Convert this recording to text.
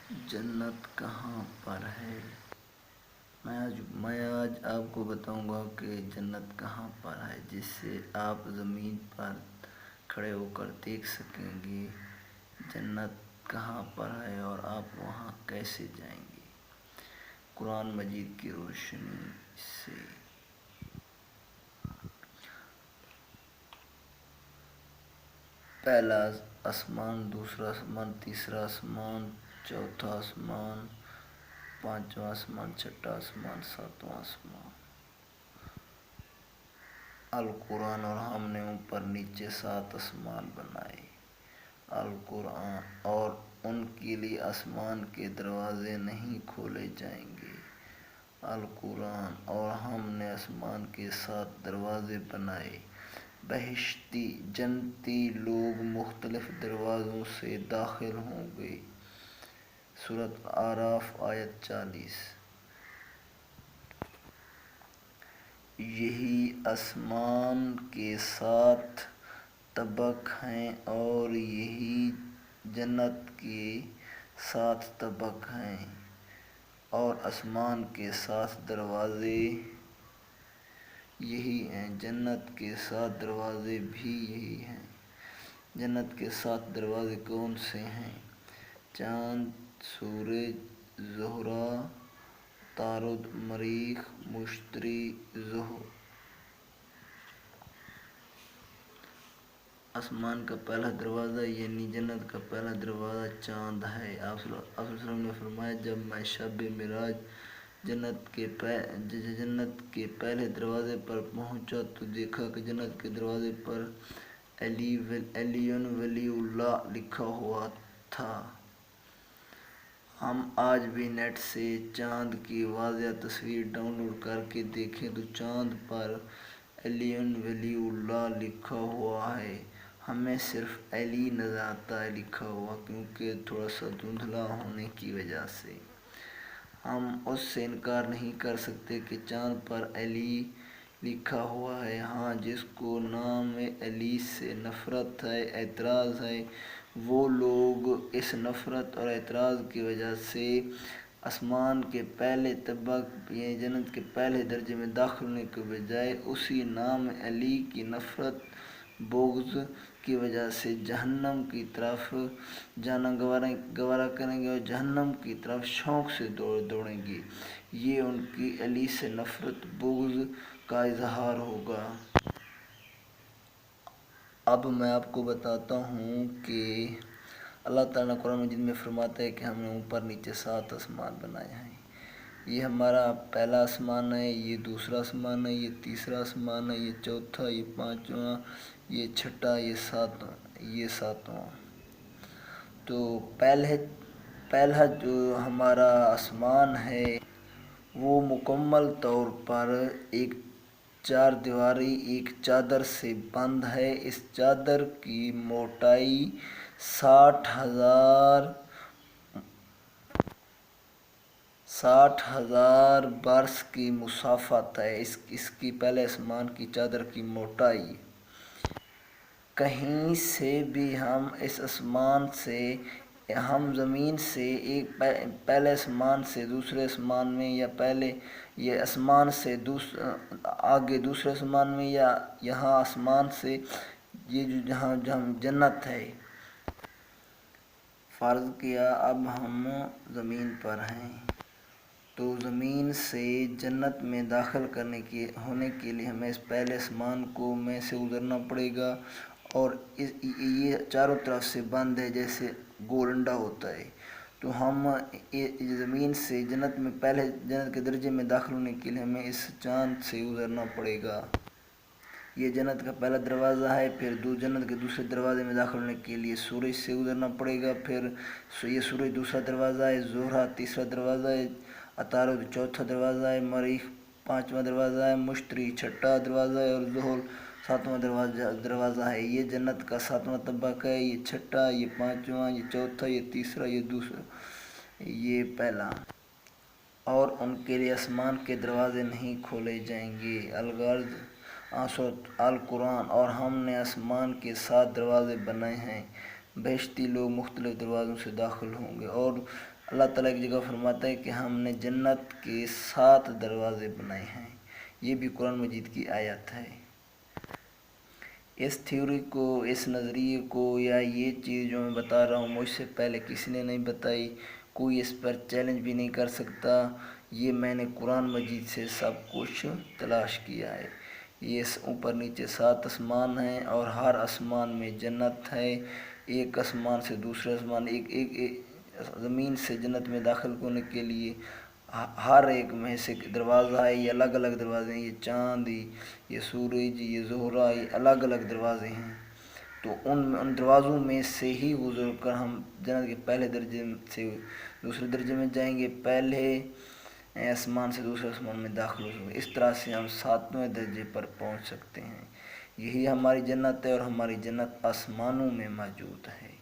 جنت کہاں پر ہے؟ میں آج آپ کو بتاؤں گا کہ جنت کہاں پر ہے، جس سے آپ زمین پر کھڑے ہو کر دیکھ سکیں گے جنت کہاں پر ہے اور آپ وہاں کیسے جائیں گے قرآن مجید کی روشنی سے۔ پہلا آسمان، دوسرا آسمان، تیسرا آسمان، چوتھا آسمان، پانچواں آسمان، چھٹا آسمان، ساتواں آسمان۔ القرآن اور ہم نے اوپر نیچے 7 آسمان بنائے۔ القرآن اور ان کے لیے آسمان کے دروازے نہیں کھولے جائیں گے۔ القرآن اور ہم نے آسمان کے 7 دروازے بنائے، بہشتی جنتی لوگ مختلف دروازوں سے داخل ہوں گے۔ سورۃ اعراف آیت 40۔ یہی آسمان کے 7 طبق ہیں اور یہی جنت کے 7 طبق ہیں، اور آسمان کے 7 دروازے یہی ہیں، جنت کے 7 دروازے بھی یہی ہیں۔ جنت کے 7 دروازے کون سے ہیں؟ چاند، سورج، زہرہ، عطارد، مریخ، مشتری، زحل۔ آسمان کا پہلا دروازہ یعنی جنت کا پہلا دروازہ چاند ہے۔ آپ صلی اللہ علیہ وسلم نے فرمایا، جب میں شب معراج جنت کے پہلے دروازے پر پہنچا تو دیکھا کہ جنت کے دروازے پر علی ولی اللہ لکھا ہوا تھا۔ ہم آج بھی نیٹ سے چاند کی واضح تصویر ڈاؤن لوڈ کر کے دیکھیں تو چاند پر علی ولی اللہ لکھا ہوا ہے، ہمیں صرف علی نظر آتا ہے لکھا ہوا، کیونکہ تھوڑا سا دھندلا ہونے کی وجہ سے۔ ہم اس سے انکار نہیں کر سکتے کہ چاند پر علی لکھا ہوا ہے۔ ہاں، جس کو نام علی سے نفرت ہے، اعتراض ہے، وہ لوگ اس نفرت اور اعتراض کی وجہ سے آسمان کے پہلے طبق یعنی جنت کے پہلے درجے میں داخل ہونے کے بجائے اسی نام علی کی نفرت، بغض کی وجہ سے جہنم کی طرف جانا گوارا کریں گے اور جہنم کی طرف شوق سے دوڑیں گے۔ یہ ان کی علی سے نفرت، بغض کا اظہار ہوگا۔ اب میں آپ کو بتاتا ہوں کہ اللہ تعالیٰ قرآن مجید میں فرماتا ہے کہ ہم نے اوپر نیچے 7 آسمان بنائے ہیں۔ یہ ہمارا پہلا آسمان ہے، یہ دوسرا آسمان ہے، یہ تیسرا آسمان ہے، یہ چوتھا، یہ پانچواں، یہ چھٹا، یہ ساتواں۔ تو پہلا جو ہمارا آسمان ہے وہ مکمل طور پر ایک 4 دیواری ایک چادر سے بند ہے۔ اس چادر کی موٹائی 60,000 برس کی مسافت ہے۔ اس کی پہلے آسمان کی چادر کی موٹائی۔ کہیں سے بھی ہم زمین سے پہلے آسمان سے دوسرے آسمان میں، یا پہلے یہ آسمان سے آگے دوسرے آسمان میں، یا یہاں آسمان سے یہ جہاں جنت ہے فرض کیا اب ہم زمین پر ہیں، تو زمین سے جنت میں داخل ہونے کے لیے ہمیں اس پہلے آسمان میں سے گزرنا پڑے گا، اور یہ چاروں طرف سے بند ہے جیسے گول انڈا ہوتا ہے۔ تو ہم زمین سے جنت کے درجے میں داخل ہونے کے لیے ہمیں اس چاند سے گزرنا پڑے گا۔ یہ جنت کا پہلا دروازہ ہے۔ پھر جنت کے دوسرے دروازے میں داخل ہونے کے لیے سورج سے گزرنا پڑے گا۔ پھر یہ سورج دوسرا دروازہ ہے، زہرہ تیسرا دروازہ ہے، عطارد چوتھا دروازہ ہے، مریخ پانچواں دروازہ ہے، مشتری چھٹا دروازہ ہے، اور زحل 7واں دروازہ ہے۔ یہ جنت کا 7واں طبق ہے، یہ چھٹا، یہ پانچواں، یہ چوتھا، یہ تیسرا، یہ دوسرا، یہ پہلا۔ اور ان کے لیے آسمان کے دروازے نہیں کھولے جائیں گے۔ القرآن اور ہم نے آسمان کے 7 دروازے بنائے ہیں، بہشتی لوگ مختلف دروازوں سے داخل ہوں گے۔ اور اللہ تعالیٰ ایک جگہ فرماتا ہے کہ ہم نے جنت کے 7 دروازے بنائے ہیں، یہ بھی قرآن مجید کی آیت ہے۔ اس تھیوری کو، اس نظریے کو، یا یہ چیز جو میں بتا رہا ہوں مجھ سے پہلے کسی نے نہیں بتائی، کوئی اس پر چیلنج بھی نہیں کر سکتا، یہ میں نے قرآن مجید سے سب کچھ تلاش کیا ہے۔ یہ اوپر نیچے 7 آسمان ہیں اور ہر آسمان میں جنت ہے، ایک آسمان سے دوسرے آسمان، ایک زمین سے جنت میں داخل ہونے کے لیے ہر ایک میں سے دروازہ ہے، یہ الگ الگ دروازے ہیں، یہ چاند، یہ سورج، یہ زہرہ، یہ الگ الگ دروازے ہیں۔ تو ان دروازوں میں سے ہی گزر کر ہم جنت کے پہلے درجے سے دوسرے درجے میں جائیں گے، پہلے آسمان سے دوسرے آسمان میں داخل ہو سکیں گے، اس طرح سے ہم 7ویں درجے پر پہنچ سکتے ہیں۔ یہی ہماری جنت ہے اور ہماری جنت آسمانوں میں موجود ہے۔